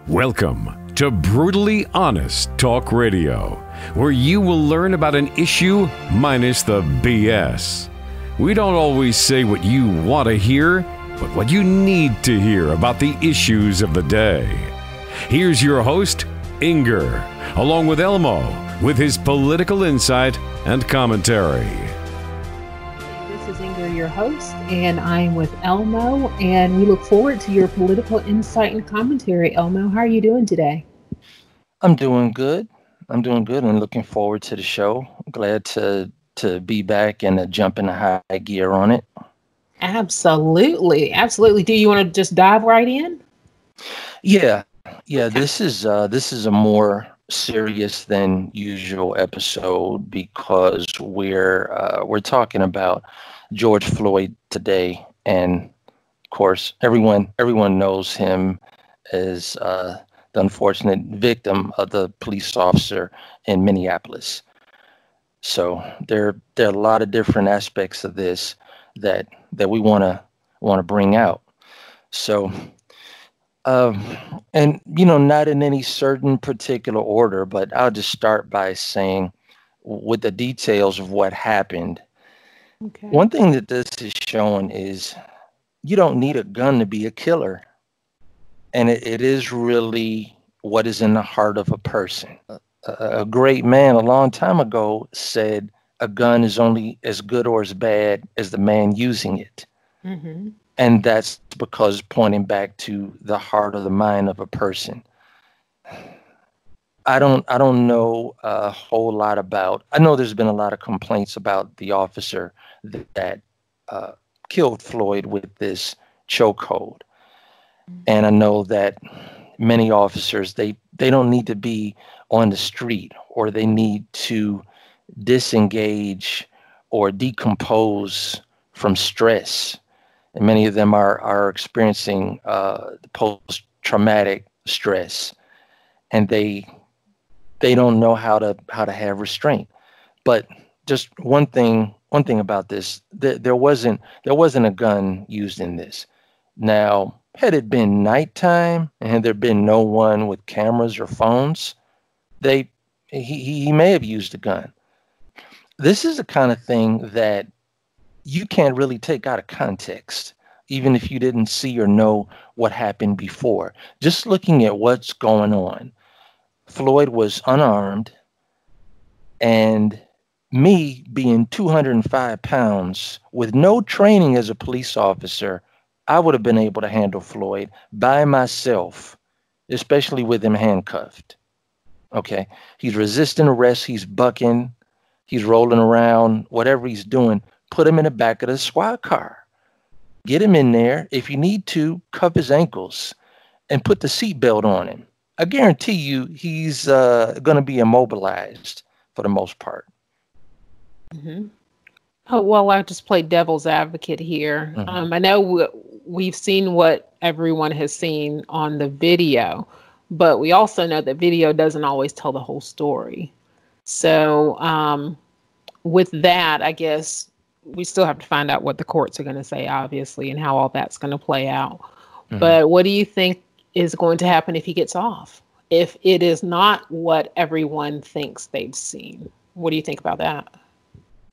Welcome to Brutally Honest Talk Radio, where you will learn about an issue minus the BS. We don't always say what you want to hear, but what you need to hear about the issues of the day. Here's your host, Inger, along with Elmo, with his political insight and commentary. This is Inger, your host, and I'm with Elmo, and we look forward to your political insight and commentary. Elmo, how are you doing today? I'm doing good. And looking forward to the show. Glad to be back and jump into high gear on it. Absolutely. Do you want to just dive right in? Yeah. This is a more serious than usual episode because we're talking about George Floyd today, and of course everyone knows him as the unfortunate victim of the police officer in Minneapolis. So there are a lot of different aspects of this that we want to bring out. So, and not in any certain particular order, but I'll just start by saying with the details of what happened. Okay. One thing that this is showing is you don't need a gun to be a killer. And it is really what is in the heart of a person. A great man a long time ago said a gun is only as good or as bad as the man using it. Mm-hmm. And that's because pointing back to the heart of the mind of a person. I don't know a whole lot about. I know there's been a lot of complaints about the officer that killed Floyd with this chokehold, and I know that many officers they don't need to be on the street, or they need to disengage or decompose from stress, and many of them are experiencing post-traumatic stress, and they don't know how to have restraint. But just one thing about this, there wasn't a gun used in this. Now, had it been nighttime and had there been no one with cameras or phones, he may have used a gun. This is the kind of thing that you can't really take out of context, even if you didn't see or know what happened before. Just looking at what's going on. Floyd was unarmed, and me being 205 pounds with no training as a police officer, I would have been able to handle Floyd by myself, especially with him handcuffed. Okay. He's resisting arrest. He's bucking. He's rolling around, whatever he's doing. Put him in the back of the squad car. Get him in there. If you need to, cuff his ankles and put the seatbelt on him. I guarantee you he's going to be immobilized for the most part. Mm-hmm. Oh, well, I'll just play devil's advocate here. Mm-hmm. I know we've seen what everyone has seen on the video, but we also know that video doesn't always tell the whole story. So with that, I guess we still have to find out what the courts are going to say, obviously, and how all that's going to play out. Mm-hmm. But what do you think is going to happen if he gets off? If it is not what everyone thinks they've seen, what do you think about that?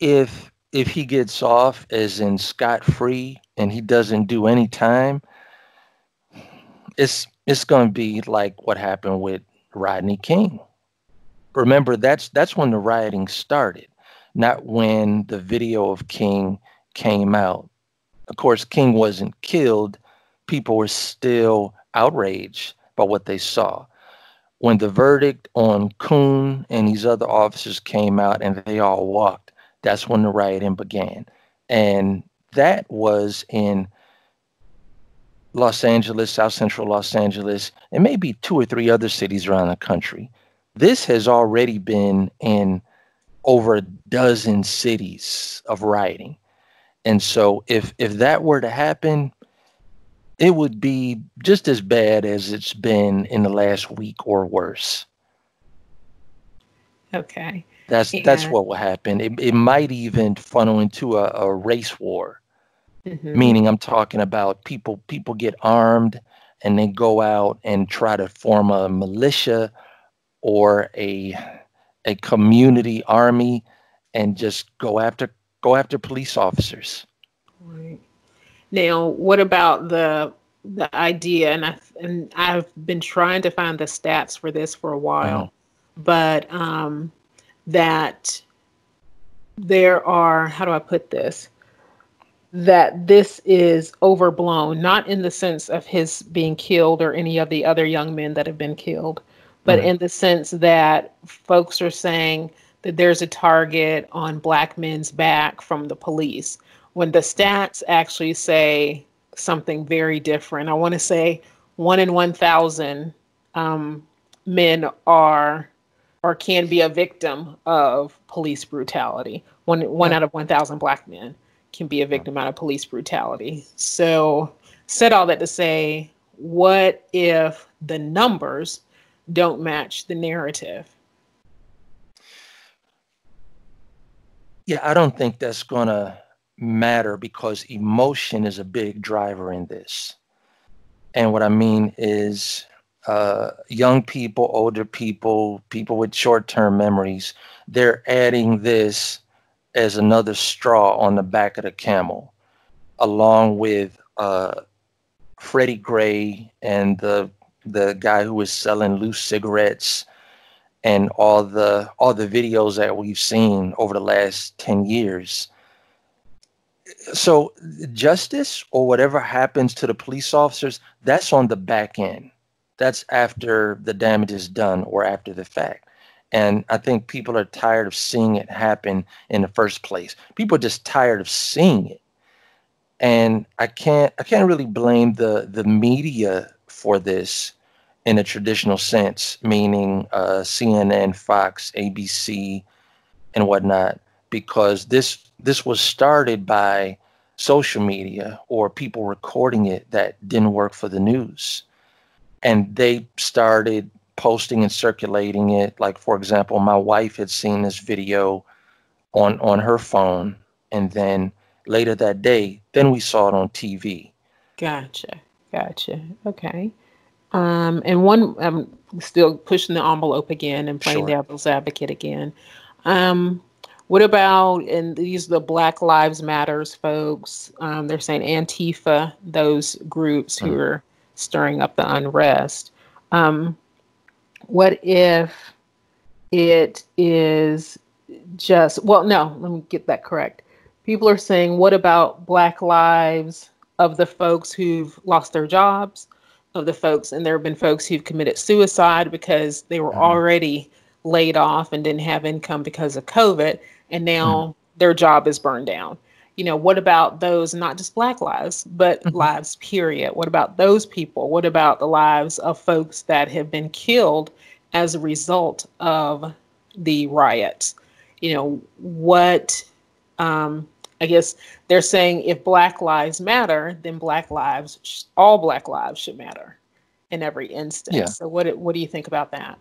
If he gets off as in scot-free and he doesn't do any time, it's going to be like what happened with Rodney King. Remember, that's when the rioting started, not when the video of King came out. Of course, King wasn't killed. People were still outraged by what they saw. When the verdict on Kuhn and these other officers came out and they all walked, that's when the rioting began. And that was in Los Angeles, South Central Los Angeles, and maybe 2 or 3 other cities around the country. This has already been in over a dozen cities of rioting. And so if that were to happen, it would be just as bad as it's been in the last week or worse. Okay. That's what will happen. It might even funnel into a race war. Mm-hmm. Meaning I'm talking about people get armed and they go out and try to form a militia or a community army and just go after police officers. Right. Now, what about the idea? And I've been trying to find the stats for this for a Mhm. while, but that there are, how do I put this? That this is overblown, not in the sense of his being killed or any of the other young men that have been killed, but Right. in the sense that folks are saying that there's a target on Black men's back from the police, when the stats actually say something very different. I want to say 1 in 1,000 men are or can be a victim of police brutality. One Yeah. out of 1,000 Black men can be a victim out of police brutality. So, said all that to say, what if the numbers don't match the narrative? Yeah, I don't think that's gonna matter because emotion is a big driver in this. And what I mean is young people, older people, people with short-term memories, they're adding this as another straw on the back of the camel, along with Freddie Gray and the guy who was selling loose cigarettes and all the videos that we've seen over the last 10 years. So justice or whatever happens to the police officers, that's on the back end. That's after the damage is done or after the fact. And I think people are tired of seeing it happen in the first place. People are just tired of seeing it. And I can't really blame the media for this in a traditional sense, meaning CNN, Fox, ABC, and whatnot, because this was started by social media or people recording it that didn't work for the news, and they started posting and circulating it. Like, for example, my wife had seen this video on her phone, and then later that day, then we saw it on TV. Gotcha. Gotcha. Okay. And one, I'm still pushing the envelope again and playing Sure. devil's advocate again. Um, what about, and these are the Black Lives Matters folks, they're saying Antifa, those groups who Mm. are stirring up the unrest. Um, what if it is just, well, no, let me get that correct. People are saying, what about Black lives of the folks who've lost their jobs, of the folks, and there have been folks who've committed suicide because they were Mhm. already laid off and didn't have income because of COVID, and Mhm. now their job is burned down. What about those, not just Black lives, but Mhm. lives, period? What about those people? What about the lives of folks that have been killed as a result of the riots? What, I guess they're saying if Black lives matter, then all Black lives should matter in every Yeah. instance. So what do you think about that?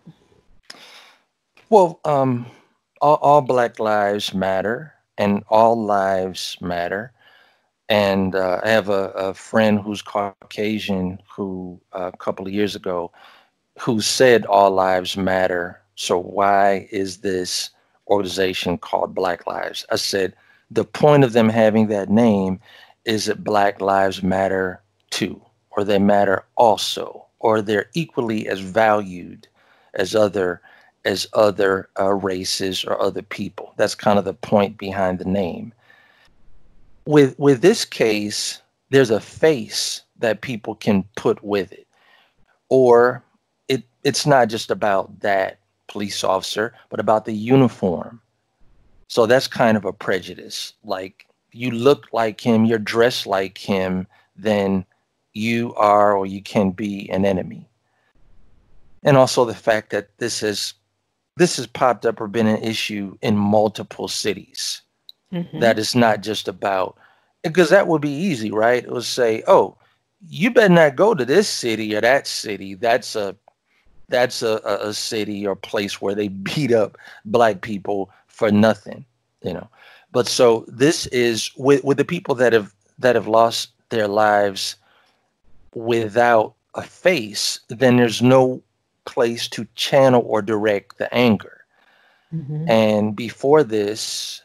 Well, all Black lives matter, and all lives matter. And I have a friend who's Caucasian who a couple of years ago who said all lives matter. So why is this organization called Black Lives? I said the point of them having that name is that Black lives matter too, or they matter also, or they're equally as valued as other races or other people. That's kind of the point behind the name. With this case, there's a face that people can put with it, or it's not just about that police officer, but about the uniform. So that's kind of a prejudice. Like, you look like him, you're dressed like him, then you are or you can be an enemy. And also the fact that this has popped up or been an issue in multiple cities. Hmm. That is not just about, because that would be easy, right? It would say, oh, you better not go to this city or that city. That's a city or place where they beat up Black people for nothing, you know. But so this is with the people that have lost their lives without a face, then there's no place to channel or direct the anger. And before this,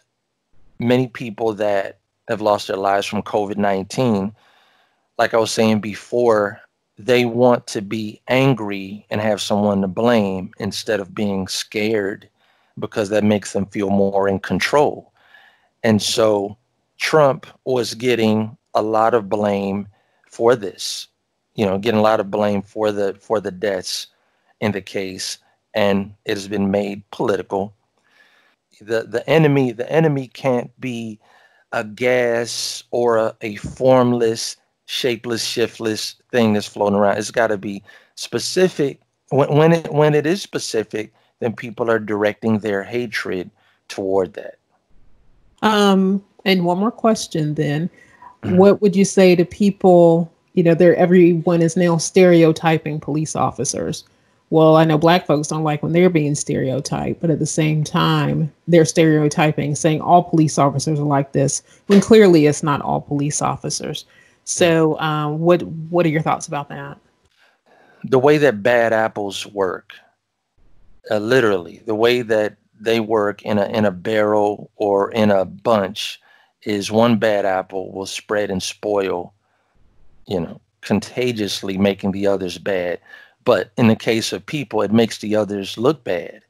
many people that have lost their lives from COVID-19, like I was saying before, they want to be angry and have someone to blame instead of being scared, because that makes them feel more in control. And so Trump was getting a lot of blame for this, getting a lot of blame for the deaths in the case, and it has been made political. The enemy can't be a gas or a formless, shapeless, shiftless thing that's floating around. It's got to be specific. When it is specific, then people are directing their hatred toward that. And one more question then. What would you say to people, everyone is now stereotyping police officers? Well, I know Black folks don't like when they're being stereotyped, but at the same time, they're stereotyping, saying all police officers are like this, when clearly it's not all police officers. So what are your thoughts about that? The way that bad apples work, literally, the way that they work in a barrel or in a bunch, is one bad apple will spread and spoil, contagiously, making the others bad. But in the case of people, it makes the others look bad.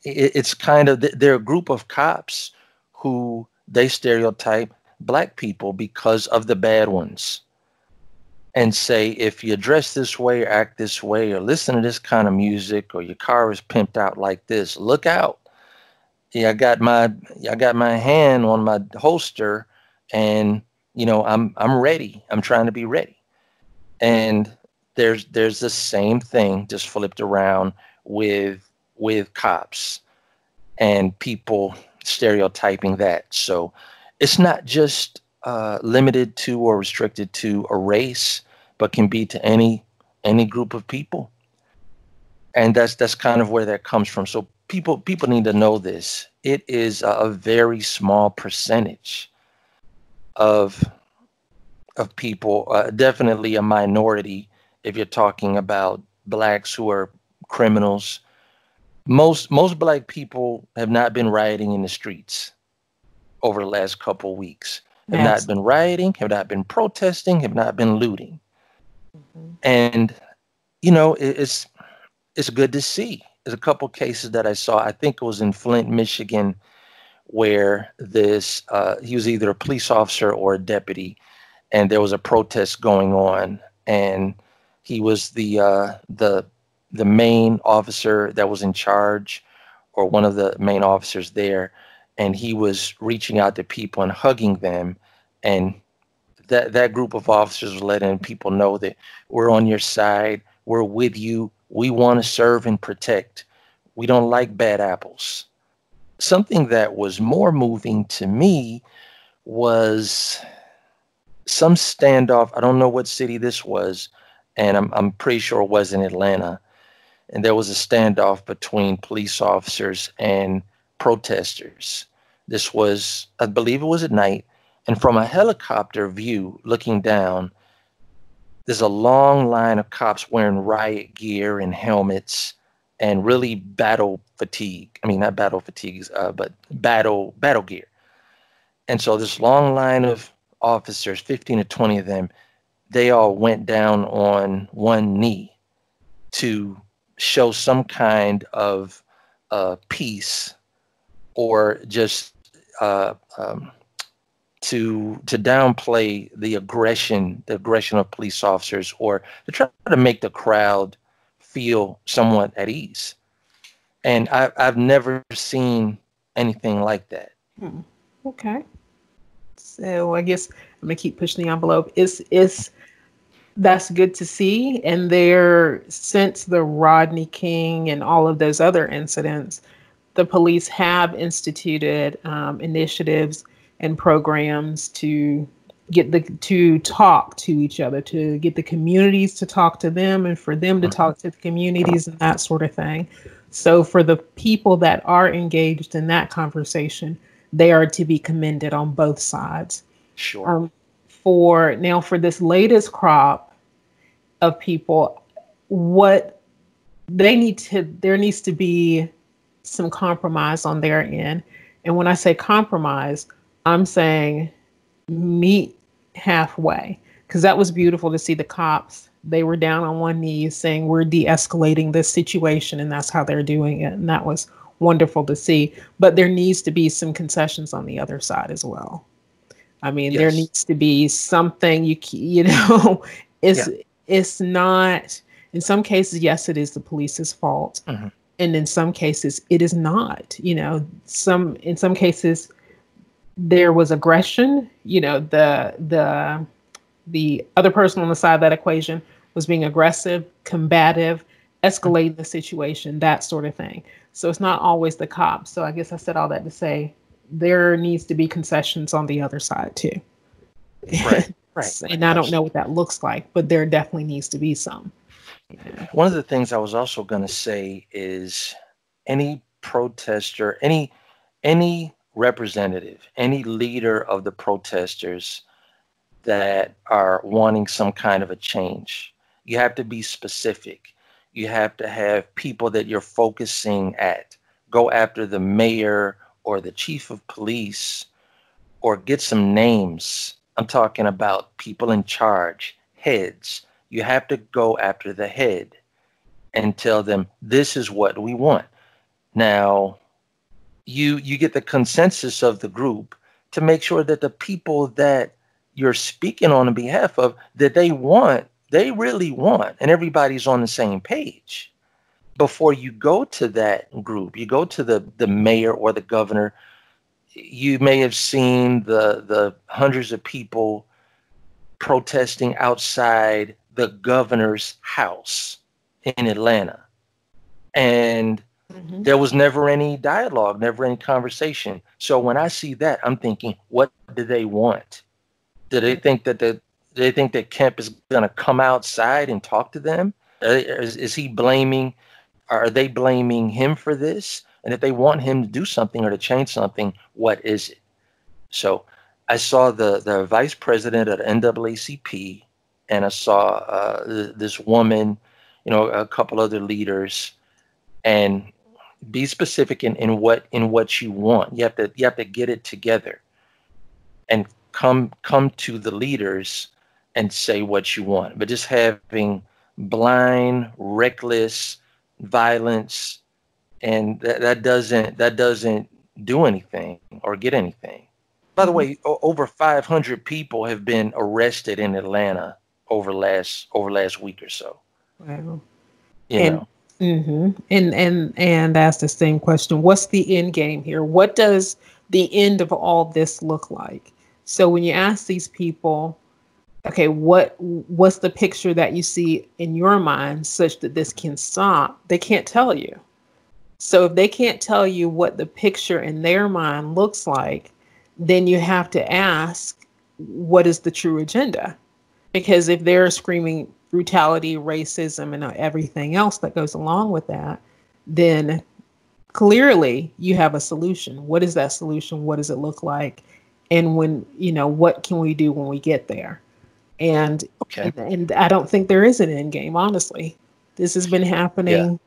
It's kind of, they're a group of cops who they stereotype Black people because of the bad ones, and say, if you dress this way or act this way or listen to this kind of music or your car is pimped out like this, look out. Yeah, I got my hand on my holster, and I'm ready. I'm trying to be ready. And there's the same thing just flipped around with cops and people stereotyping that. So it's not just limited to or restricted to a race, but can be to any group of people. And that's kind of where that comes from. So people need to know this. It is a very small percentage of people, definitely a minority. If you're talking about Blacks who are criminals, most Black people have not been rioting in the streets over the last couple of weeks. Have not been rioting, have not been protesting, have not been looting. And it's good to see. There's a couple cases that I saw. I think it was in Flint, Michigan, where he was either a police officer or a deputy, and there was a protest going on, and he was the main officer that was in charge, or one of the main officers there, and he was reaching out to people and hugging them, and that group of officers was letting people know that we're on your side, we're with you, we want to serve and protect, we don't like bad apples. Something that was more moving to me was some standoff. I don't know what city this was, and I'm pretty sure it was in Atlanta. And there was a standoff between police officers and protesters. This was, I believe it was at night. And from a helicopter view looking down, there's a long line of cops wearing riot gear and helmets and really battle fatigue. I mean, not battle fatigues, but battle gear. And so this long line of officers, 15 to 20 of them, they all went down on one knee to show some kind of peace, or just to downplay the aggression of police officers, or to try to make the crowd feel somewhat at ease. And I've never seen anything like that. Okay. So I guess I'm gonna keep pushing the envelope. That's good to see. And since the Rodney King and all of those other incidents, the police have instituted initiatives and programs to to talk to each other, to get the communities to talk to them, and for them to talk to the communities, and that sort of thing. So for the people that are engaged in that conversation, they are to be commended on both sides. Sure. For this latest crop, of people, what they need to, there needs to be some compromise on their end. And when I say compromise, I'm saying meet halfway, because that was beautiful to see the cops. They were down on one knee saying we're de-escalating this situation, and that's how they're doing it. And that was wonderful to see. But there needs to be some concessions on the other side as well. I mean, Yes. there needs to be something you know, it's not, in some cases, yes, it is the police's fault. Mm-hmm. And in some cases it is not, you know, in some cases there was aggression, you know, the other person on the side of that equation was being aggressive, combative, escalating the situation, that sort of thing. So it's not always the cops. So I guess I said all that to say there needs to be concessions on the other side too. Right. And I don't know what that looks like, but there definitely needs to be some. Yeah. One of the things I was also going to say is any protester, any representative, any leader of the protesters that are wanting some kind of a change, you have to be specific. You have to have people that you're focusing at. Go after the mayor or the chief of police, or get some names. I'm talking about people in charge, heads. You have to go after the head and tell them, this is what we want. Now, you get the consensus of the group to make sure that the people that you're speaking on behalf of, that they really want, and everybody's on the same page. Before you go to that group, you go to the mayor or the governor, you may have seen the hundreds of people protesting outside the governor's house in Atlanta. And there was never any dialogue, never any conversation. So when I see that, I'm thinking, what do they want? Do they think that Kemp is going to come outside and talk to them? Is he blaming? Are they blaming him for this? And if they want him to do something or to change something, what is it? So I saw the vice president of the NAACP, and I saw this woman, you know, a couple other leaders, and be specific in what you want. You have to get it together and come to the leaders and say what you want. But just having blind, reckless violence, and that doesn't do anything or get anything. By the way, over 500 people have been arrested in Atlanta over last week or so. Wow. You know. And that's the same question. What's the end game here? What does the end of all this look like? So when you ask these people, okay, what's the picture that you see in your mind such that this can stop? They can't tell you. So if they can't tell you what the picture in their mind looks like, then you have to ask, what is the true agenda? Because if they're screaming brutality, racism, and everything else that goes along with that, then clearly you have a solution. What is that solution? What does it look like? And when, you know, what can we do when we get there? And I don't think there is an end game, honestly. This has been happening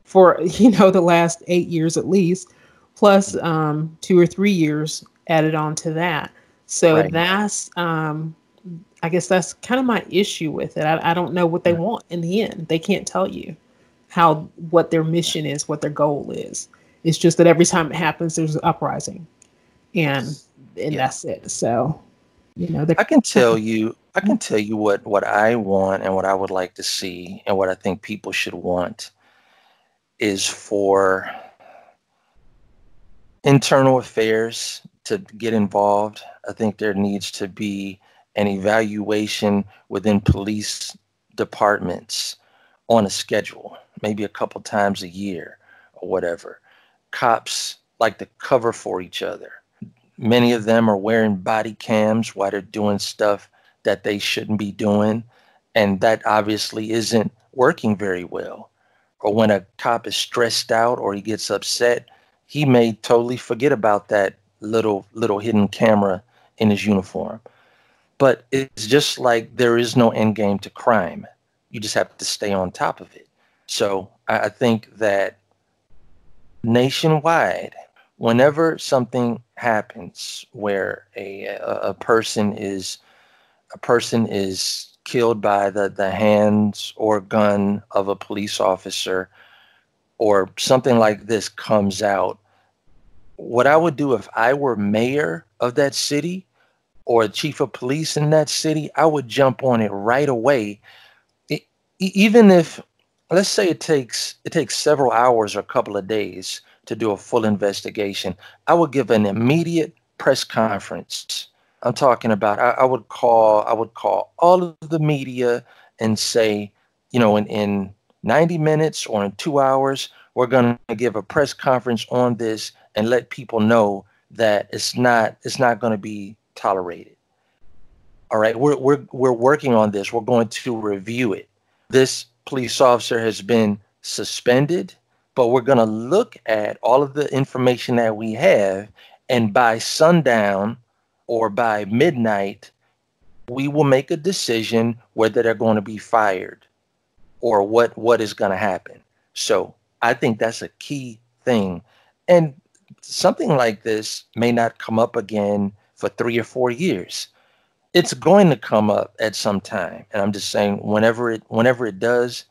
for, you know, the last 8 years at least, plus 2 or 3 years added on to that. So that's, I guess that's kind of my issue with it. I don't know what they want in the end. They can't tell you what their mission is, what their goal is. It's just that every time it happens, there's an uprising, and that's it. So, you know, I can tell you what I want and what I would like to see, and what I think people should want is for internal affairs to get involved. I think there needs to be an evaluation within police departments on a schedule, maybe a couple times a year or whatever. Cops like to cover for each other. Many of them are wearing body cams while they're doing stuff that they shouldn't be doing, and that obviously isn't working very well. Or when a cop is stressed out or he gets upset, he may totally forget about that little hidden camera in his uniform. But it's just like there is no end game to crime. You just have to stay on top of it. So I think that nationwide, whenever something happens where a person is killed by the hands or gun of a police officer, or something like this comes out, what I would do if I were mayor of that city or chief of police in that city, I would jump on it right away. Even if, let's say it takes several hours or a couple of days to do a full investigation, I would give an immediate press conference. I'm talking about I would call all of the media and say, in 90 minutes or in 2 hours, we're going to give a press conference on this and let people know that it's not going to be tolerated. All right, we're working on this. We're going to review it. This police officer has been suspended, but we're going to look at all of the information that we have, and by sundown or by midnight, we will make a decision whether they're going to be fired or what is going to happen. So I think that's a key thing. And something like this may not come up again for 3 or 4 years. It's going to come up at some time. And I'm just saying, whenever it does,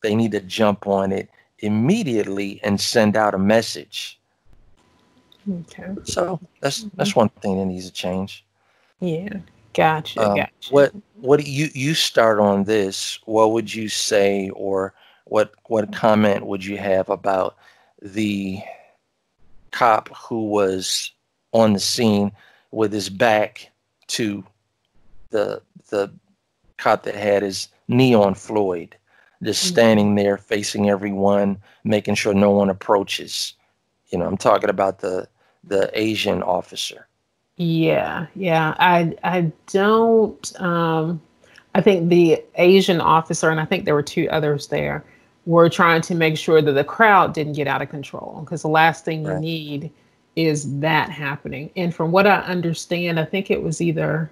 they need to jump on it immediately and send out a message. Okay. So that's one thing that needs to change. Yeah. Gotcha. What do you start on this? What would you say, or what comment would you have about the cop who was on the scene with his back to the cop that had his knee on Floyd, just standing there facing everyone, making sure no one approaches? I'm talking about the Asian officer. Yeah. I don't. I think the Asian officer, and I think there were 2 others there, were trying to make sure that the crowd didn't get out of control, because the last thing you need is that happening. And from what I understand, I think it was either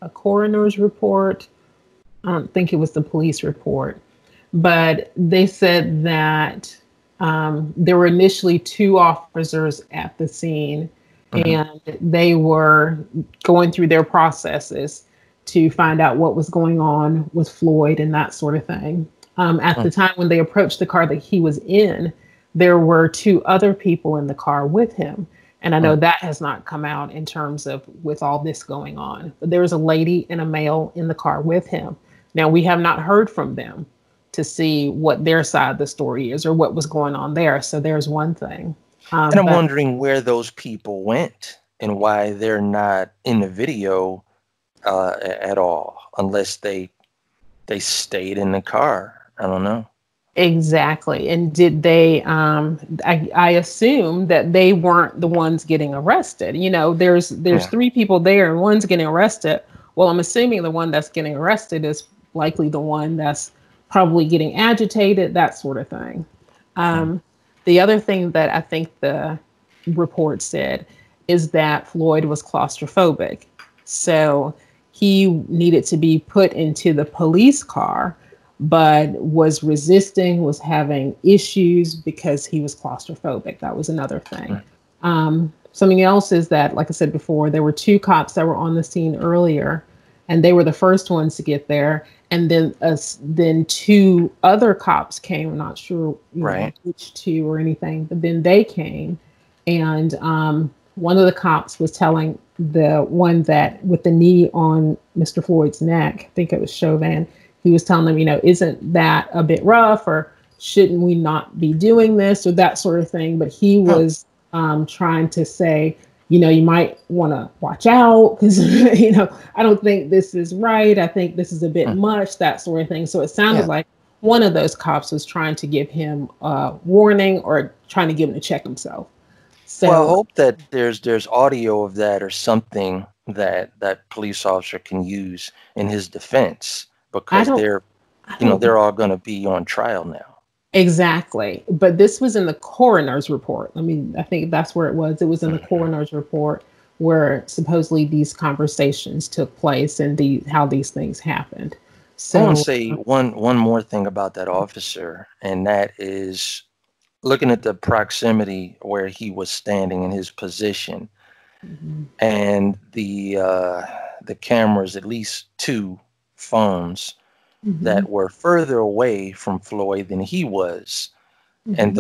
a coroner's report. I don't think it was the police report, but they said that there were initially 2 officers at the scene, and they were going through their processes to find out what was going on with Floyd and that sort of thing. At the time when they approached the car that he was in, there were 2 other people in the car with him. And I know that has not come out in terms of with all this going on. But there was a lady and a male in the car with him. Now, we have not heard from them to see what their side of the story is or what was going on there. So there's one thing. And I'm wondering where those people went and why they're not in the video at all, unless they stayed in the car. I don't know. Exactly. And did they, I assume that they weren't the ones getting arrested. There's 3 people there and one's getting arrested. Well, I'm assuming the one that's getting arrested is likely the one that's probably getting agitated, that sort of thing. The other thing that I think the report said is that Floyd was claustrophobic. So he needed to be put into the police car, but was resisting, was having issues because he was claustrophobic. That was another thing. Something else is that, like I said before, there were 2 cops that were on the scene earlier, and they were the first ones to get there. And then 2 other cops came. I'm not sure which 2 or anything, but then they came, and one of the cops was telling the one that with the knee on Mr. Floyd's neck, I think it was Chauvin, he was telling them, isn't that a bit rough, or shouldn't we not be doing this, or that sort of thing. But he was trying to say, you might want to watch out because, I don't think this is right. I think this is a bit much, that sort of thing. So it sounded like one of those cops was trying to give him a warning or trying to get him to check himself. So, well, I hope that there's audio of that or something that police officer can use in his defense, because they're all going to be on trial now. Exactly. But this was in the coroner's report. I think that's where it was. It was in the coroner's report where supposedly these conversations took place and how these things happened. I want to So, say one more thing about that officer, and that is looking at the proximity where he was standing in his position, mhm, and the cameras, at least two phones mhm, that were further away from Floyd than he was, and mhm,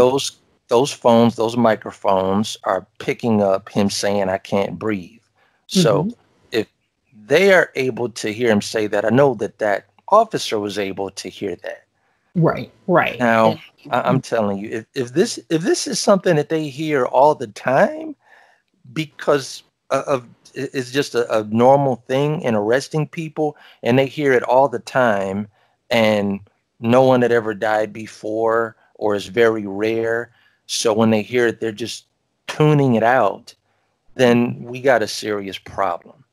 those phones, those microphones are picking up him saying, "I can't breathe." So mhm. if they are able to hear him say that, I know that that officer was able to hear that. Right, right. Now, And I'm telling you, if this is something that they hear all the time, because it's just a normal thing in arresting people, and they hear it all the time, and no one had ever died before, or is very rare. So when they hear it, they're just tuning it out. Then we got a serious problem.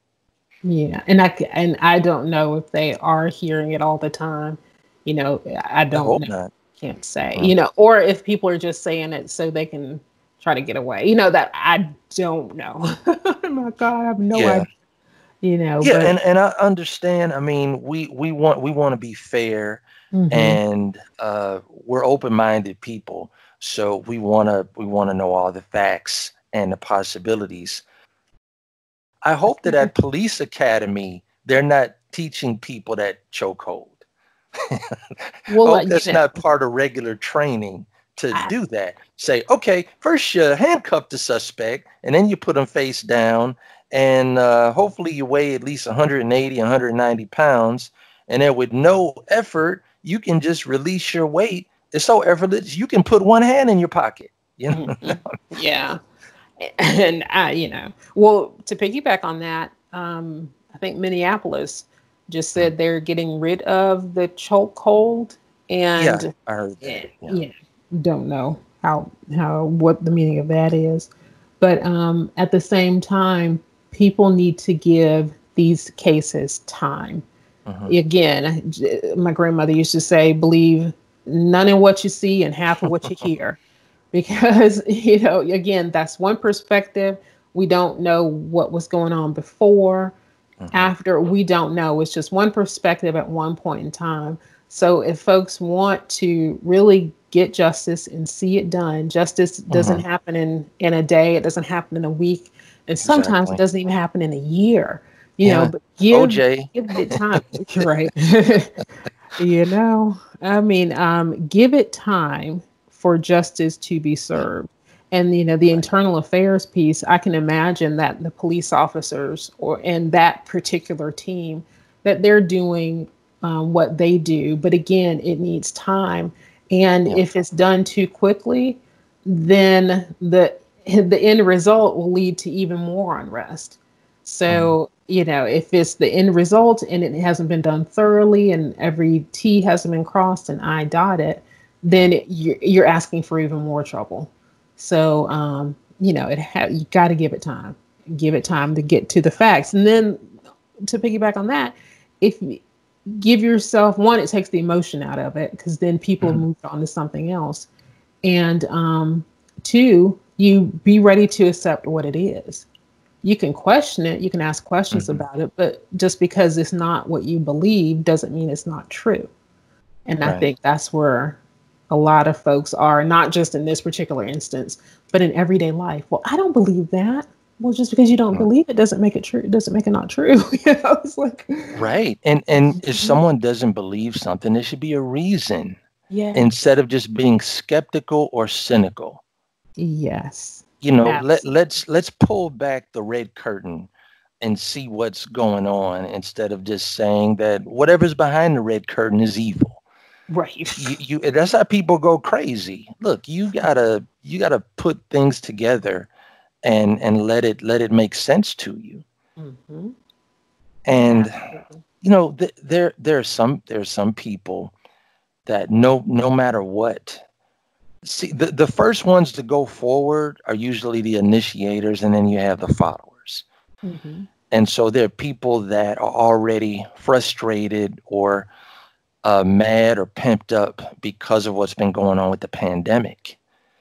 yeah, and I don't know if they are hearing it all the time. You know, I I don't hope know. not. Can't say. Uh, You know, or if people are just saying it so they can try to get away. You know, that I don't know. Oh my God, I have no yeah, idea. You know, yeah, but and I understand. I mean, we want to be fair, mhm. and we're open-minded people, so we want to know all the facts and the possibilities. I hope that at police academy they're not teaching people that chokehold. Well, Hope you that's know, not part of regular training to I, do that. Say, okay, first you handcuff the suspect, and then you put him face down, and hopefully you weigh at least 180, 190 pounds, and then with no effort, you can just release your weight. It's so effortless, you can put one hand in your pocket. You know? mhm. Yeah. And you know, well, to piggyback on that, I think Minneapolis just Mm. said they're getting rid of the chokehold, Yeah, and I heard that. Yeah. yeah, don't know how what the meaning of that is, but at the same time, people need to give these cases time. Hmm. Again, my grandmother used to say, "Believe none of what you see and half of what you hear." Because you know, again, that's one perspective. We don't know what was going on before, Hmm. after. We don't know. It's just one perspective at one point in time. So if folks want to really get justice and see it done, justice doesn't Hmm. happen in a day, it doesn't happen in a week, and sometimes it Exactly. doesn't even happen in a year. You know, Yeah. but OJ. give it time. Right. You know, I mean, give it time for justice to be served. And you know, the Right. internal affairs piece, I can imagine that the police officers or and that particular team that they're doing what they do. But again, it needs time. And Yeah. if it's done too quickly, then the end result will lead to even more unrest. Hmm. So, you know, if it's the end result and it hasn't been done thoroughly and every T hasn't been crossed and I dotted, Yeah. then you're asking for even more trouble. So, you know, you got to give it time to get to the facts. And then to piggyback on that, if you give yourself one, it takes the emotion out of it because then people have Hmm. moved on to something else. And two, you be ready to accept what it is. You can question it, you can ask questions Hmm. about it, but just because it's not what you believe doesn't mean it's not true. And I Right. think that's where a lot of folks are, not just in this particular instance, but in everyday life. Well, I don't believe that. Well, just because you don't Mm. believe it doesn't make it true. It doesn't make it not true. You know, it's like, Right. And if mhm. someone doesn't believe something, there should be a reason Yes, instead of just being skeptical or cynical. yes, You know, absolutely. let's pull back the red curtain and see what's going on instead of just saying that whatever's behind the red curtain is evil. Right. You that's how people go crazy. Look, you gotta put things together and let it make sense to you. Hmm. And Absolutely. you know, there are some people that no matter what. See, the first ones to go forward are usually the initiators, and then you have the followers. Hmm. And so there are people that are already frustrated or mad or pimped up because of what's been going on with the pandemic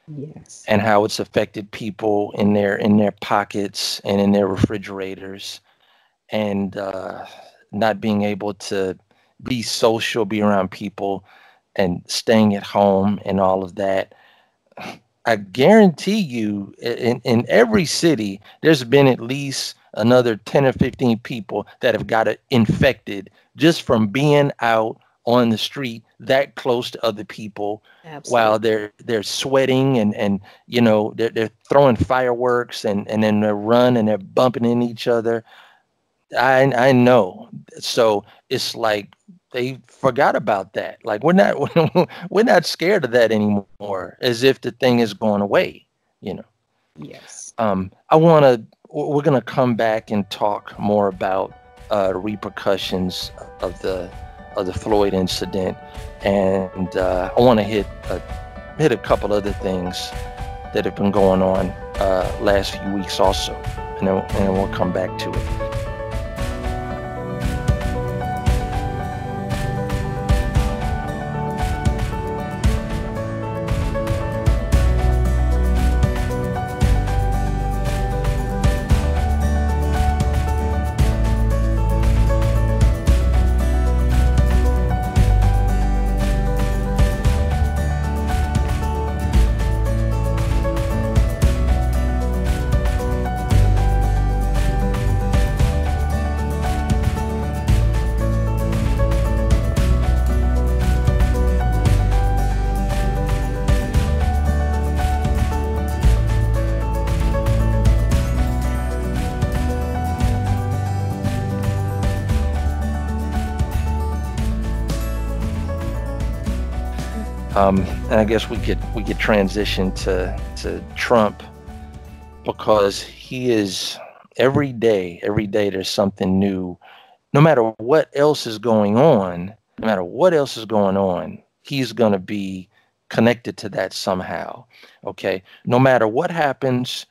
Yes. and how it's affected people in their pockets and in their refrigerators, and not being able to be social, be around people, and staying at home and all of that. I guarantee you, in every city, there's been at least another 10 or 15 people that have got it infected just from being out on the street that close to other people while Absolutely. they're sweating and they're throwing fireworks and then they run and they're bumping in each other. I know. So it's like they forgot about that. Like we're not we're not scared of that anymore, as if the thing is going away. You know. Yes. We're gonna come back and talk more about repercussions of the Floyd incident, and I want to hit a couple other things that have been going on last few weeks also, and then we'll come back to it. And I guess we could transition to Trump, because he is every day there's something new. No matter what else is going on, he's going to be connected to that somehow. Okay. No matter what happens,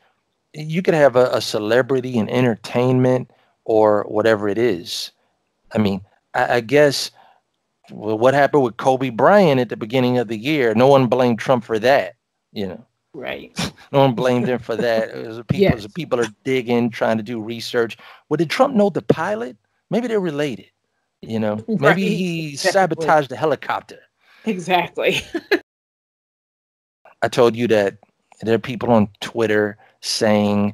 you could have a celebrity in entertainment or whatever it is. I mean, I guess. Well, what happened with Kobe Bryant at the beginning of the year? No one blamed Trump for that, you know. Right. No one blamed him for that. It was Yes. people are digging, trying to do research. Well, did Trump know the pilot? Maybe they're related, you know. Maybe Right. he Exactly. sabotaged the helicopter. Exactly. I told you that there are people on Twitter saying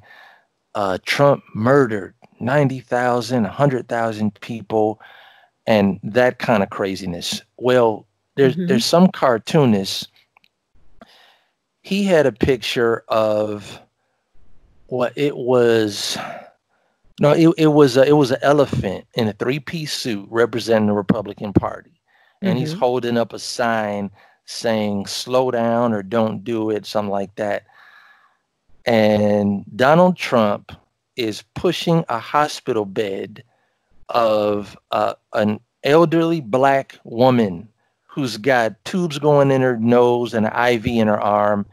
Trump murdered 90,000, 100,000 people, and that kind of craziness. Well, there's some cartoonists. He had a picture of what it was. No, it was an elephant in a three-piece suit representing the Republican Party, and he's holding up a sign saying "Slow down" or "Don't do it," something like that. And Donald Trump is pushing a hospital bed of an elderly black woman who's got tubes going in her nose and an IV in her arm,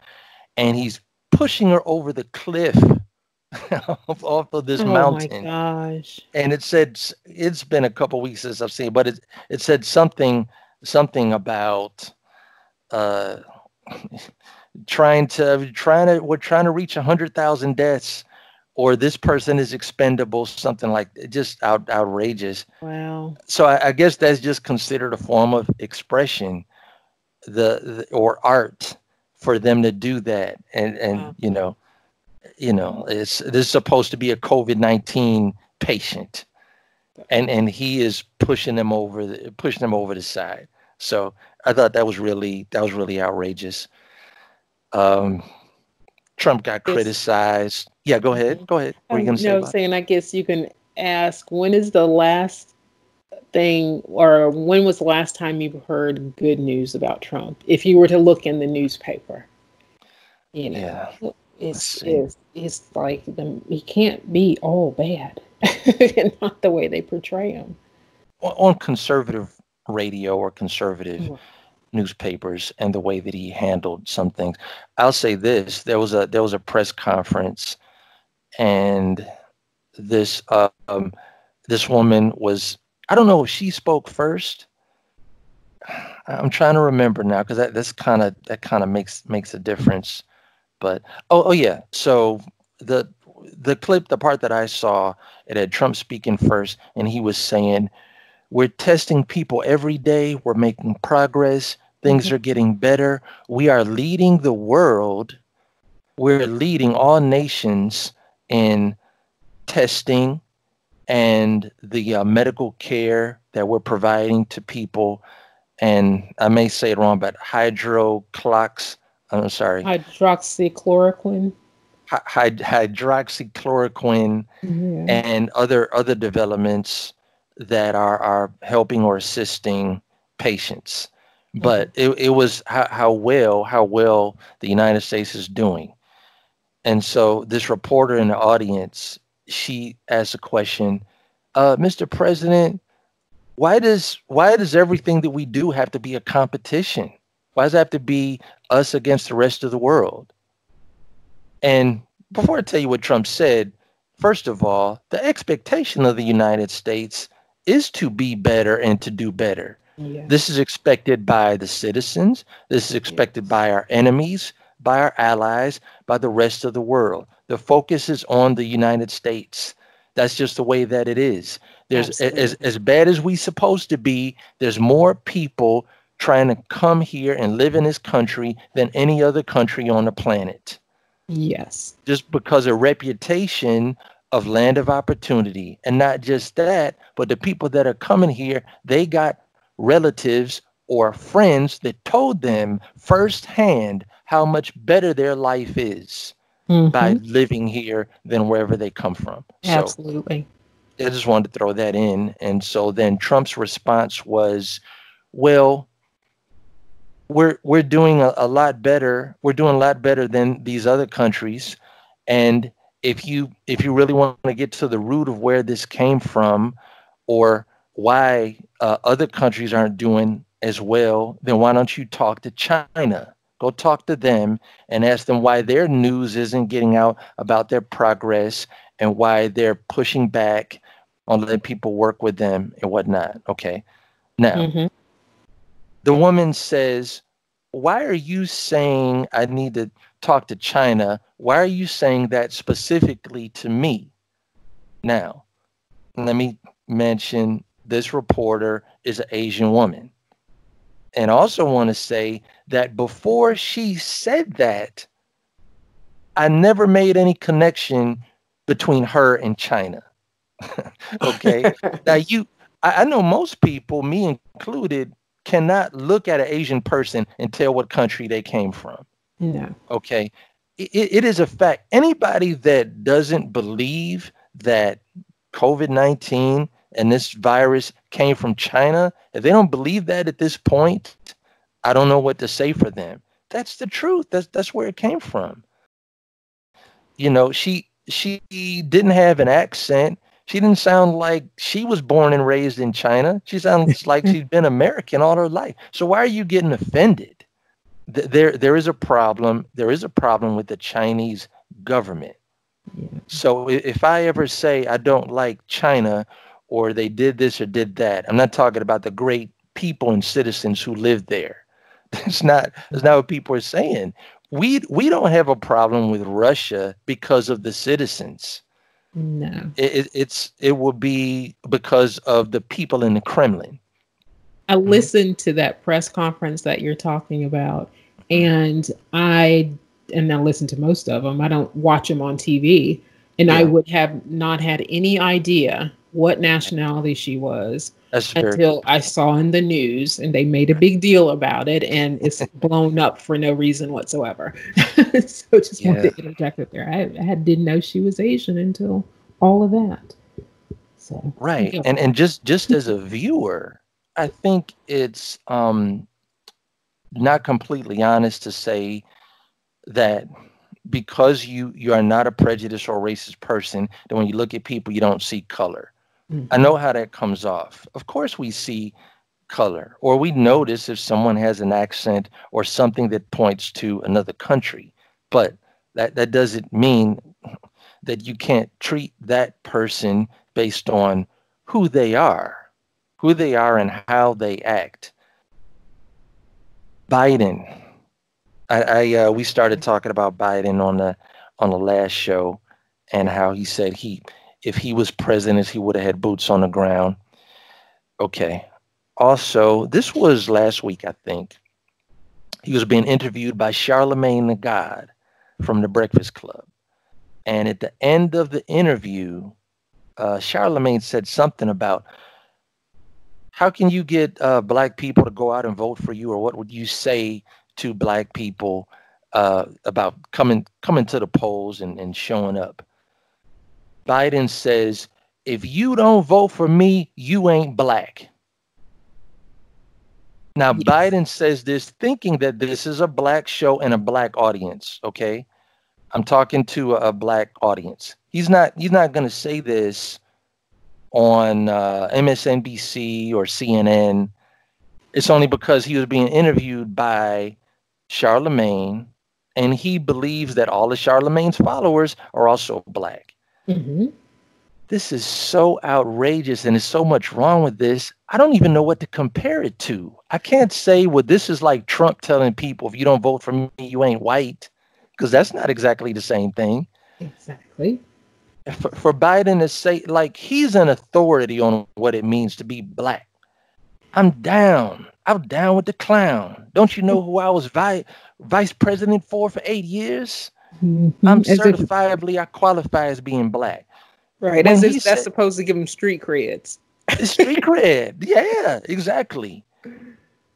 and he's pushing her over the cliff off of this mountain. Oh my gosh. And it said, it's been a couple weeks since I've seen it, but it said something about we're trying to reach 100,000 deaths, or this person is expendable, something like just outrageous. Wow. So I guess that's just considered a form of expression, or art for them to do that. And Wow. this is supposed to be a COVID-19 patient, and he is pushing them over the side. So I thought that was really outrageous. Trump got criticized. Yeah, go ahead. Go ahead. What are you going to say about it? Saying I guess you can ask, when is the last thing, or when was the last time you heard good news about Trump? If you were to look in the newspaper, Yeah. it's like he can't be all bad, not the way they portray him. On conservative radio or conservative newspapers, and the way that he handled some things, I'll say this: there was a press conference, and this woman was, I don't know if she spoke first. I'm trying to remember now, because that kind of makes a difference. But oh yeah, so the clip, the part that I saw, it had Trump speaking first, and he was saying, We're testing people every day. We're making progress. Things are getting better. We are leading the world. We're leading all nations in testing and the medical care that we're providing to people. And I may say it wrong, but hydroclox. I'm sorry. Hydroxychloroquine. Hydroxychloroquine and other developments that are helping or assisting patients. But it was how well the United States is doing. And so this reporter in the audience, she asked a question, Mr. President, why does everything that we do have to be a competition? Why does it have to be us against the rest of the world? And before I tell you what Trump said, first of all, the expectation of the United States is to be better and to do better. Yeah. This is expected by the citizens. This is expected by our enemies, by our allies, by the rest of the world. The focus is on the United States. That's just the way that it is. There's as bad as we supposed to be, there's more people trying to come here and live in this country than any other country on the planet. Yes. Just because of reputation of land of opportunity. And not just that, but the people that are coming here, they got relatives or friends that told them firsthand how much better their life is by living here than wherever they come from. Absolutely. So I just wanted to throw that in. And so then Trump's response was, well, we're doing a lot better. We're doing a lot better than these other countries. And if you really want to get to the root of where this came from or why other countries aren't doing as well, then why don't you talk to China? Go talk to them and ask them why their news isn't getting out about their progress and why they're pushing back on letting people work with them and whatnot. Okay. Now, the woman says, why are you saying I need to talk to China? Why are you saying that specifically to me? Now, let me mention this reporter is an Asian woman. And I also want to say that before she said that, I never made any connection between her and China. Okay. Now I know most people, me included, cannot look at an Asian person and tell what country they came from. No. Okay. It is a fact. Anybody that doesn't believe that COVID-19 and this virus came from China, if they don't believe that at this point, I don't know what to say for them. That's the truth. That's where it came from. You know, she didn't have an accent. She didn't sound like she was born and raised in China. She sounds like she's been American all her life. So why are you getting offended? There is a problem. There is a problem with the Chinese government. Yeah. So if I ever say I don't like China or they did this or did that, I'm not talking about the great people and citizens who live there. That's not what people are saying. We don't have a problem with Russia because of the citizens. No. It will be because of the people in the Kremlin. I listened to that press conference that you're talking about, and I listen to most of them. I don't watch them on TV, and I would have not had any idea what nationality she was until I saw in the news, and they made a big deal about it, and it's blown up for no reason whatsoever. So just wanted to interject it there. I didn't know she was Asian until all of that. So right, and just as a viewer, I think it's not completely honest to say that because you are not a prejudiced or racist person, that when you look at people, you don't see color. I know how that comes off. Of course we see color, or we notice if someone has an accent or something that points to another country. But that doesn't mean that you can't treat that person based on who they are and how they act. Biden. We started talking about Biden on the last show and how he said if he was president, he would have had boots on the ground. Okay. Also, this was last week, I think. He was being interviewed by Charlemagne the God from the Breakfast Club. And at the end of the interview, Charlemagne said something about how can you get black people to go out and vote for you, or what would you say to black people about coming to the polls and showing up? Biden says, if you don't vote for me, you ain't black. Now, Yes. Biden says this thinking that this is a black show and a black audience. Okay. I'm talking to a black audience. He's not going to say this on MSNBC or CNN. It's only because he was being interviewed by Charlemagne, and he believes that all of Charlemagne's followers are also black. Mm-hmm. This is so outrageous, and there's so much wrong with this. I don't even know what to compare it to. I can't say, well, this is like Trump telling people, if you don't vote for me, you ain't white, because that's not exactly the same thing. Exactly. For Biden to say, like, he's an authority on what it means to be black. I'm down. I'm down with the clown. Don't you know who I was vice president for 8 years? Mm-hmm. I'm certifiably, I qualify as being black. Right, When as he if that's said- supposed to give him street creds. Street cred. Yeah, exactly.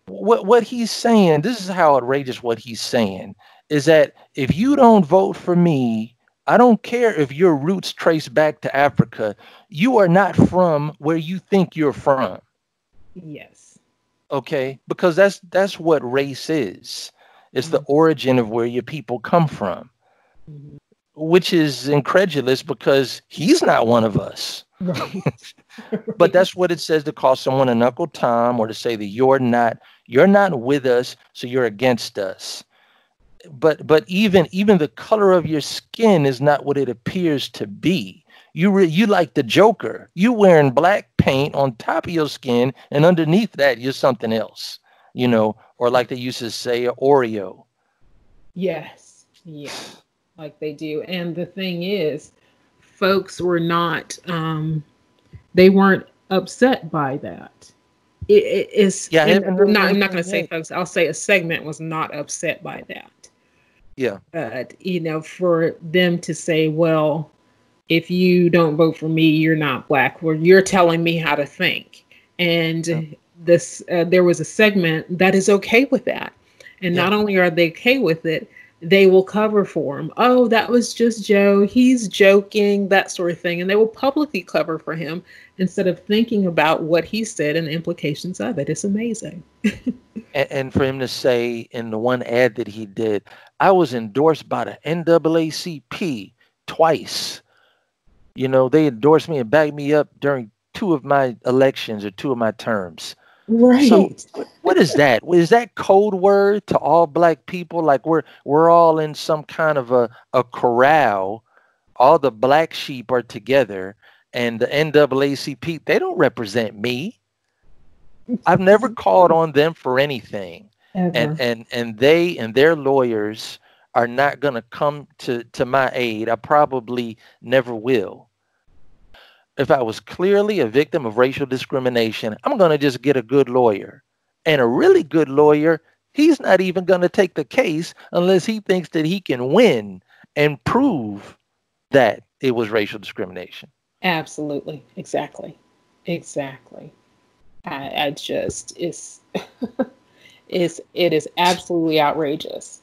What he's saying, this is how outrageous what he's saying, is that if you don't vote for me, I don't care if your roots trace back to Africa, you are not from where you think you're from. Yes. Okay? Because that's what race is. It's the origin of where your people come from. Mm-hmm. Which is incredulous because he's not one of us. Right. But that's what it says to call someone an Uncle Tom, or to say that you're not with us, so you're against us. But even the color of your skin is not what it appears to be. You like the Joker. You wearing black paint on top of your skin, and underneath that you're something else, or like they used to say, Oreo. Yes. Yeah. Like they do. And the thing is, folks were not, they weren't upset by that. It's, Yeah, I'm not going to say folks, I'll say a segment was not upset by that. Yeah. But, for them to say, well, if you don't vote for me, you're not black, well, you're telling me how to think. And there was a segment that is okay with that. And not only are they okay with it, they will cover for him. Oh, that was just Joe. He's joking, that sort of thing. And they will publicly cover for him instead of thinking about what he said and the implications of it. It's amazing. And for him to say in the one ad that he did, I was endorsed by the NAACP twice. They endorsed me and backed me up during 2 of my elections or 2 of my terms. Right. So what is that? Is that code word to all black people? Like we're all in some kind of a corral. All the black sheep are together, and the NAACP, they don't represent me. I've never called on them for anything. Ever. And they and their lawyers are not going to come to my aid. I probably never will. If I was clearly a victim of racial discrimination, I'm going to just get a good lawyer. And a really good lawyer, he's not even going to take the case unless he thinks that he can win and prove that it was racial discrimination. Absolutely. Exactly. I just, it is absolutely outrageous.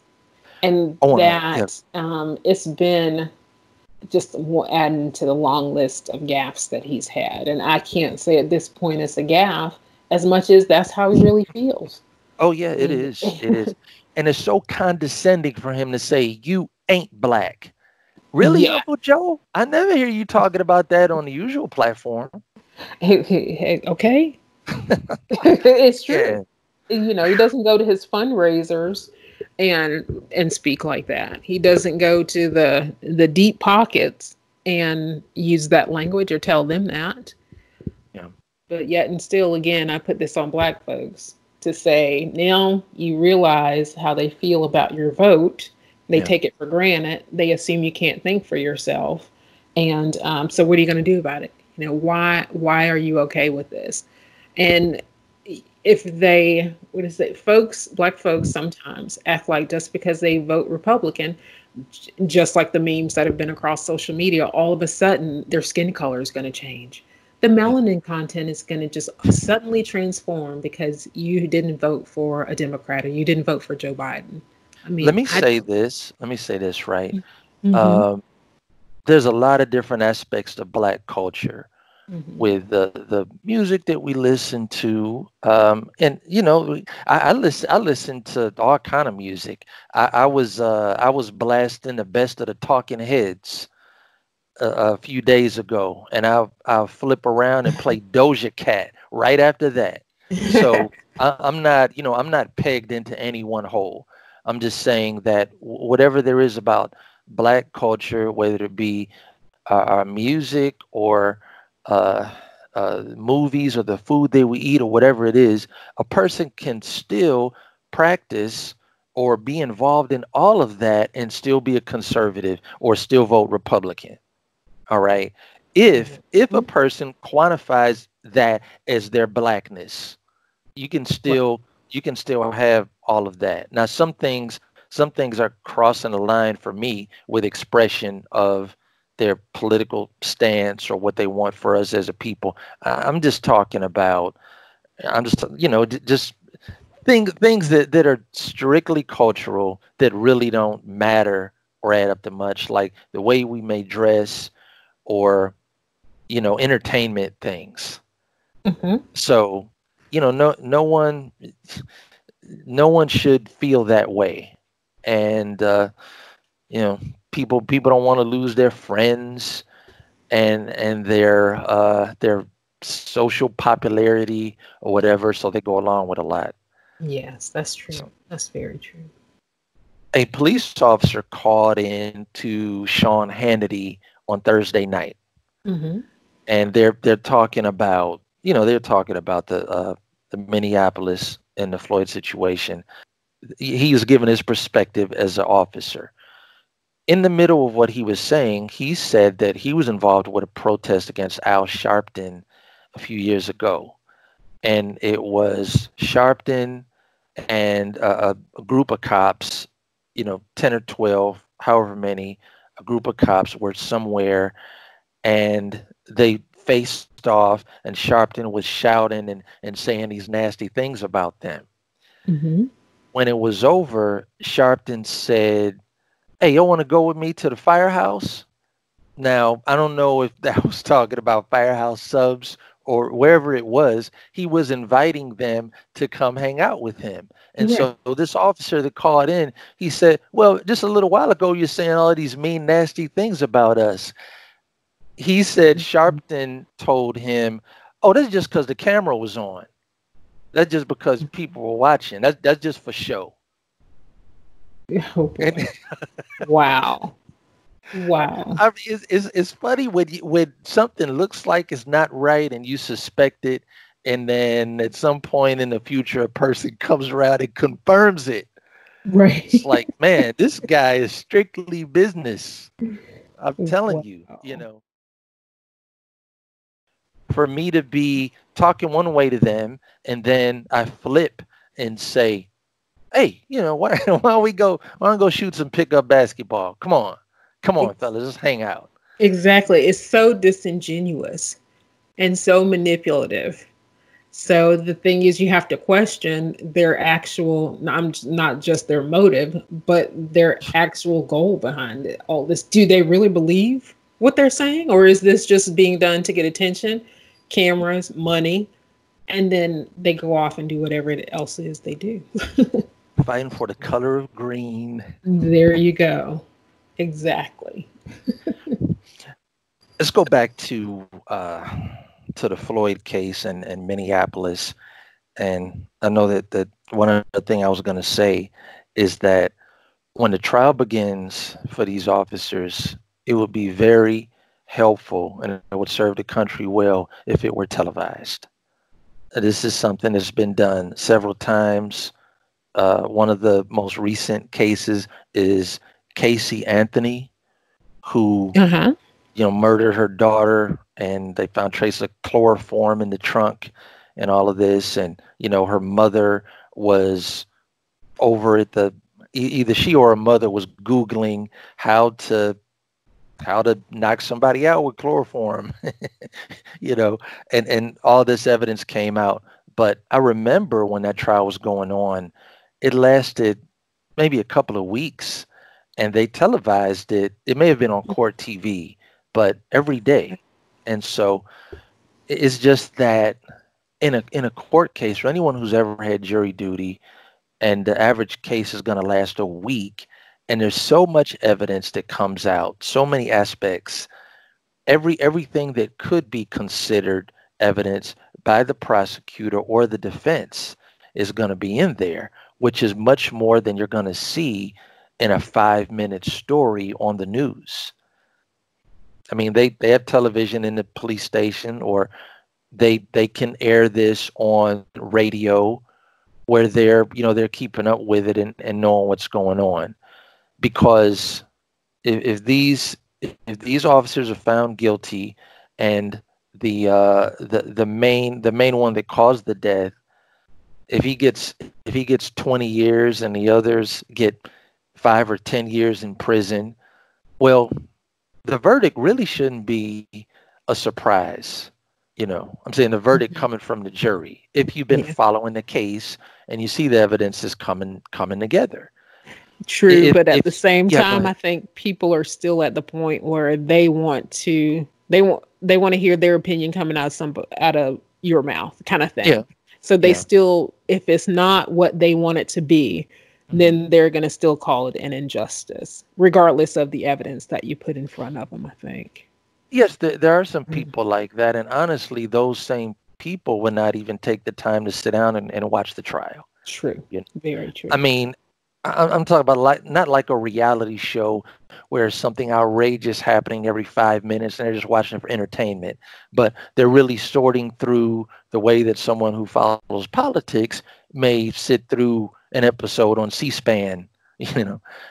And it's been just adding to the long list of gaffes that he's had. And I can't say at this point it's a gaffe as much as that's how he really feels. Oh, yeah, it is. It is. And it's so condescending for him to say, you ain't black. Really, Uncle Joe? I never hear you talking about that on the usual platform. Okay. It's true. Yeah. He doesn't go to his fundraisers and speak like that. He doesn't go to the deep pockets and use that language or tell them that. Yeah. But yet and still, again, I put this on black folks to say, now you realize how they feel about your vote. They take it for granted. They assume you can't think for yourself. And so what are you going to do about it? Why are you okay with this? And if they, what is it, black folks sometimes act like just because they vote Republican, just like the memes that have been across social media, all of a sudden their skin color is going to change. The melanin content is going to just suddenly transform because you didn't vote for a Democrat or you didn't vote for Joe Biden. I mean, Let me say this. Let me say this, right? Mhm, There's a lot of different aspects to Black culture mhm. with the music that we listen to, and I listen to all kind of music. I was blasting the best of the Talking Heads a few days ago, and I'll flip around and play Doja Cat right after that. So I'm not, I'm not pegged into any one hole. I'm just saying that whatever there is about Black culture, whether it be our music or uh, movies or the food that we eat or whatever it is, a person can still practice or be involved in all of that and still be a conservative or still vote Republican. All right. If a Mhm. person quantifies that as their blackness, you can Right. still have all of that. Now some things are crossing the line for me with expression of their political stance or what they want for us as a people. I'm just talking about I'm just just things that are strictly cultural that really don't matter or add up to much, like the way we may dress or entertainment things. Mhm. So no one should feel that way, and you know people don't want to lose their friends and their social popularity or whatever, so they go along with a lot. Yes, that's true. So That's very true. a police officer called in to Sean Hannity on Thursday night, Mhm. and they're talking about they're talking about the Minneapolis and the Floyd situation. He was giving his perspective as an officer. In the middle of what he was saying, he said that he was involved with a protest against Al Sharpton a few years ago, and it was Sharpton and a group of cops, 10 or 12, however many, a group of cops were somewhere and they faced off, and Sharpton was shouting and saying these nasty things about them. Mhm. When it was over, Sharpton said, "Hey, you want to go with me to the firehouse?" Now, I don't know if that was talking about Firehouse Subs or wherever it was. He was inviting them to come hang out with him. And Yeah. so this officer that called in, he said, "Well, just a little while ago, you're saying all of these mean, nasty things about us." He said Mhm. Sharpton told him, "Oh, that's just because the camera was on. That's just because people were watching. That's just for show." Oh And boy. Wow. Wow. I mean, it's funny when something looks like it's not right and you suspect it, and then at some point in the future, a person comes around and confirms it. It's Right. like, man, this guy is strictly business. I'm telling you, Wow. for me to be talking one way to them, and then I flip and say, "Hey, why don't we go shoot some pickup basketball? Come on, Ex- fellas, let's hang out." Exactly. It's so disingenuous and so manipulative. So the thing is, you have to question their actual, not just their motive, but their actual goal behind it. All this, do they really believe what they're saying, or is this just being done to get attention, cameras, money, and then they go off and do whatever it else is they do? Fighting for the color of green. There you go. Exactly. Let's go back to the Floyd case and Minneapolis. And I know that one other thing I was going to say is that when the trial begins for these officers, it would be very helpful and it would serve the country well if it were televised. This is something that's been done several times. One of the most recent cases is Casey Anthony, who Uh huh. murdered her daughter, and they found traces of chloroform in the trunk. and all of this. And, her mother was over at either she or her mother was Googling how to knock somebody out with chloroform, and all this evidence came out. But I remember when that trial was going on, it lasted maybe a couple of weeks, and they televised it. It may have been on court TV, but every day. And so it's just that in a court case, for anyone who's ever had jury duty, and the average case is going to last a week, and there's so much evidence that comes out, so many aspects, everything that could be considered evidence by the prosecutor or the defense is going to be in there, which is much more than you're going to see in a 5-minute story on the news. I mean, they have television in the police station, or they can air this on radio where they're keeping up with it and knowing what's going on. Because if these officers are found guilty, and the main one that caused the death, if he gets 20 years and the others get 5 or 10 years in prison, well, the verdict really shouldn't be a surprise. I'm saying the verdict coming from the jury, if you've been following the case and you see the evidence is coming together. True, but at the same time, I think people are still at the point where they want to hear their opinion coming out of your mouth, kind of thing. Yeah. So they still, if it's not what they want it to be, then they're going to still call it an injustice, regardless of the evidence that you put in front of them, I think. Yes, there are some people like that. And honestly, those same people would not even take the time to sit down and watch the trial. True. Very true. I mean, I'm talking about not like a reality show where something outrageous happening every 5 minutes and they're just watching it for entertainment, but they're really sorting through the way that someone who follows politics may sit through an episode on C-SPAN,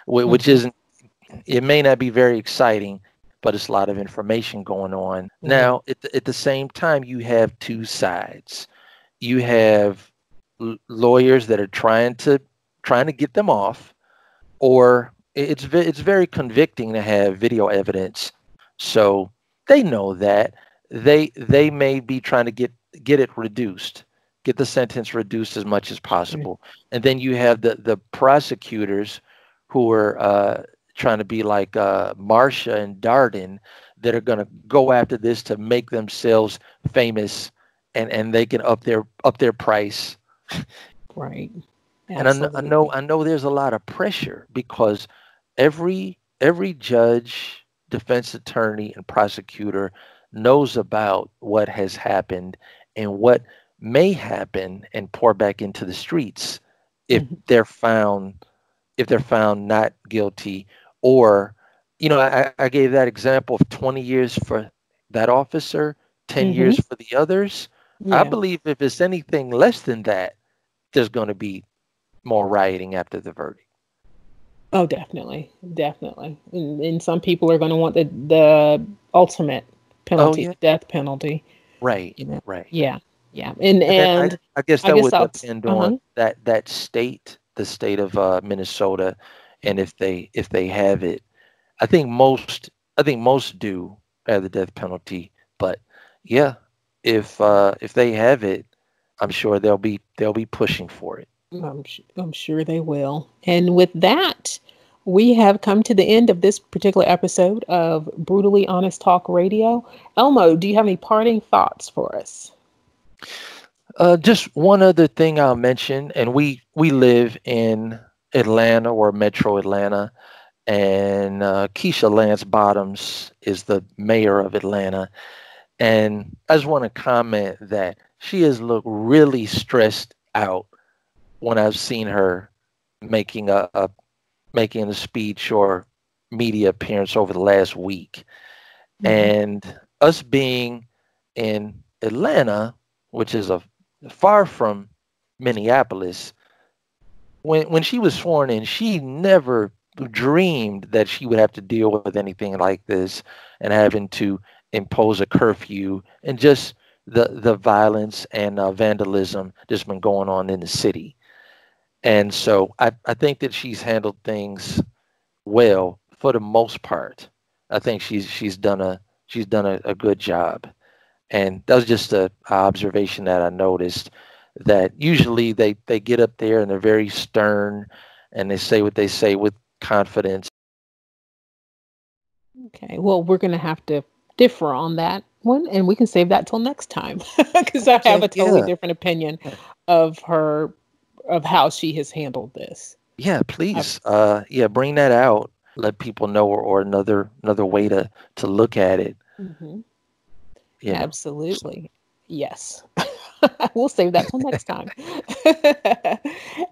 which isn't, it may not be very exciting, but it's a lot of information going on. Now, at the same time, you have two sides. You have lawyers that are trying to get them off, or it's very convicting to have video evidence. So they know that they may be trying to get it reduced, get the sentence reduced as much as possible. And then you have the prosecutors who are trying to be like Marsha and Darden, that are going to go after this to make themselves famous, and they can up their price. Right. Absolutely. And I know there's a lot of pressure, because every judge, defense attorney, and prosecutor knows about what has happened and what may happen and pour back into the streets if they're found not guilty. Or, I gave that example of 20 years for that officer, 10 years for the others. Yeah. I believe if it's anything less than that, there's going to be more rioting after the verdict. Oh, definitely. And some people are going to want the ultimate penalty, the death penalty. Right. Right. Yeah. And I guess that would depend on that state, the state of Minnesota, and if they have it. I think most do have the death penalty, but yeah, if they have it, I'm sure they'll be pushing for it. I'm sure they will. And with that, we have come to the end of this particular episode of Brutally Honest Talk Radio. Elmo, do you have any parting thoughts for us? Just one other thing I'll mention, and we live in Atlanta, or Metro Atlanta, and Keisha Lance Bottoms is the mayor of Atlanta. And I just want to comment that she has looked really stressed out when I've seen her making a speech or media appearance over the last week. And us being in Atlanta, which is far from Minneapolis, when she was sworn in, she never dreamed that she would have to deal with anything like this and having to impose a curfew and just the violence and vandalism that's been going on in the city. And so I think that she's handled things well for the most part. I think she's done a good job. And that was just a observation that I noticed, that usually they get up there and they're very stern and they say what they say with confidence. Okay, well, we're going to have to differ on that one, and we can save that till next time because I have Okay, a totally yeah. different opinion of her, of how she has handled this. Yeah, Uh, please. Yeah, bring that out. Let people know, or another way to look at it. mhm. You know. Absolutely. Yes. We'll save that till next time.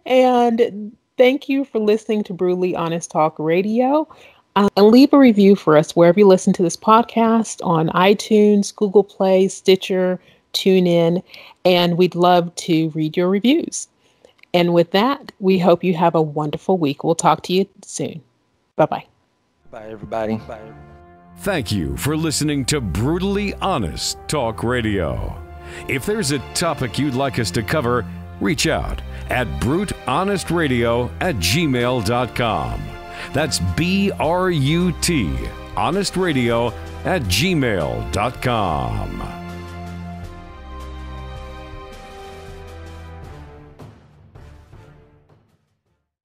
And thank you for listening to Brutally Honest Talk Radio. And leave a review for us wherever you listen to this podcast, on iTunes, Google Play, Stitcher, TuneIn, and we'd love to read your reviews. And with that, we hope you have a wonderful week. We'll talk to you soon. Bye-bye. Bye, everybody. Thank you for listening to Brutally Honest Talk Radio. If there's a topic you'd like us to cover, reach out at bruthonest@gmail.com. That's BRUT, honestradio@gmail.com.